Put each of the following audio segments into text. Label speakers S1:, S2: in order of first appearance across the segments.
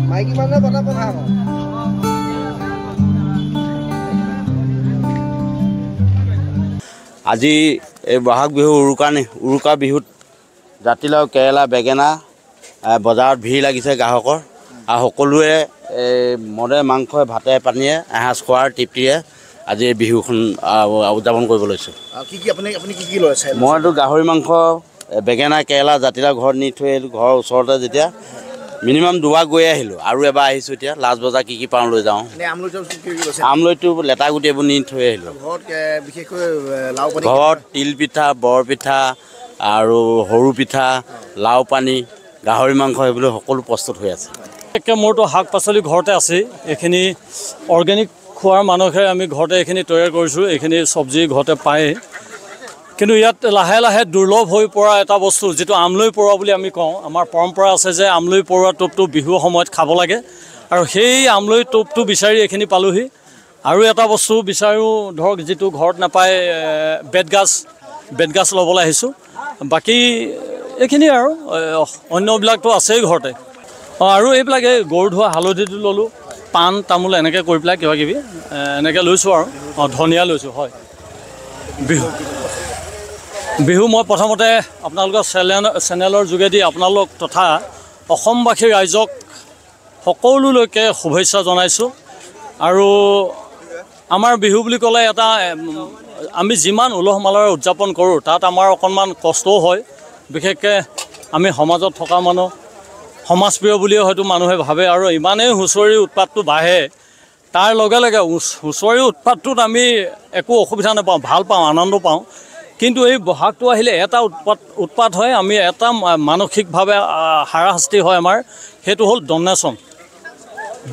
S1: মাইকী মানুহে বনাব ভাল আজি এই বহাগ বিহু উৰুকা বিহুত জাতিলাও কেৰেলা বেঙেনা বজাৰত ভিৰ লাগিছে গ্ৰাহকৰ আৰু সকলোৱে মদে মাংসই ভাতে পানীয়ে এসাঁজ খোৱাৰ তৃপ্তিৰে আজি এই বিহুখন উদযাপন কৰিব লৈছোঁ। মইতো গাহৰি মাংস বেঙেনা কেৰেলা জাতিলাও ঘৰত নি থৈ আহিলোঁ। ঘৰৰ ওচৰতে যেতিয়া মিনিমাম দুবাৰ গৈ আহিলোঁ আৰু এবাৰ আহিছোঁ। এতিয়া লাষ্ট বজাৰ কি পাওঁ লৈ যাওঁ। আমলৈটো লেটা গুটি এইবোৰ নি থৈ আহিলোঁ। ঘৰত তিল পিঠা বৰপিঠা আৰু সৰু পিঠা লাও পানী গাহৰি মাংস এইবোৰ সকলো প্ৰস্তুত হৈ আছে।
S2: মোৰতো শাক পাচলি ঘৰতে আছে। এইখিনি অৰ্গেনিক খোৱাৰ মানুহে আমি ঘৰতে এইখিনি তৈয়াৰ কৰিছোঁ। এইখিনি চব্জি ঘৰতে পায়েই, কিন্তু ইয়াত লাহে লাহে দুৰ্লভ হৈ পৰা এটা বস্তু যিটো আমলৈ পৰুৱা বুলি আমি কওঁ। আমাৰ পৰম্পৰা আছে যে আমলৈ পৰুৱা টোপটো বিহুৰ সময়ত খাব লাগে, আৰু সেই আমলৈ টোপটো বিচাৰি এইখিনি পালোহি। আৰু এটা বস্তু বিচাৰোঁ, ধৰক যিটো ঘৰত নাপায়, বেতগাজ ল'বলৈ আহিছোঁ। বাকী এইখিনি আৰু অন্যবিলাকতো আছেই ঘৰতে। আৰু এইবিলাক এই গৰু ধোৱা হালধিটো ল'লোঁ, পাণ তামোল এনেকৈ কৰি পেলাই কিবা কিবি এনেকৈ লৈছোঁ আৰু ধনিয়া লৈছোঁ। হয়, বিহু মই প্ৰথমতে আপোনালোকৰ চেনেলৰ যোগেদি আপোনালোক তথা অসমবাসী ৰাইজক সকলোলৈকে শুভেচ্ছা জনাইছোঁ। আৰু আমাৰ বিহু বুলি ক'লে এটা আমি যিমান উলহ মালহেৰে উদযাপন কৰোঁ তাত আমাৰ অকণমান কষ্টও হয়। বিশেষকৈ আমি সমাজত থকা মানুহ, সমাজপ্ৰিয় বুলিয়ে হয়তো মানুহে ভাবে, আৰু ইমানেই হুঁচৰিৰ উৎপাতটো বাঢ়ে। তাৰ লগে লগে হুঁচৰিৰ উৎপাতটোত আমি একো অসুবিধা নাপাওঁ, ভাল পাওঁ, আনন্দ পাওঁ। কিন্তু এই বহাগটো আহিলে এটা উৎপাত হয়, আমি এটা মানসিকভাৱে হাৰাশাস্তি হয় আমাৰ। সেইটো হ'ল ডনেশ্যন।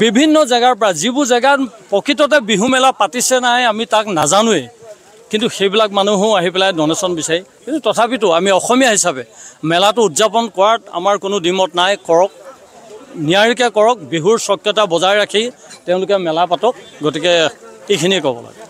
S2: বিভিন্ন জেগাৰ পৰা যিবোৰ জেগাত প্ৰকৃততে বিহু মেলা পাতিছে নাই আমি তাক নাজানোৱেই, কিন্তু সেইবিলাক মানুহো আহি পেলাই ডনেশ্যন বিচাৰি। কিন্তু তথাপিতো আমি অসমীয়া হিচাপে মেলাটো উদযাপন কৰাত আমাৰ কোনো দ্বিমত নাই। কৰক, নিয়াৰিকৈ কৰক, বিহুৰ স্বকীয়তা বজাই ৰাখি তেওঁলোকে মেলা পাতক। গতিকে এইখিনিয়ে ক'ব লাগে।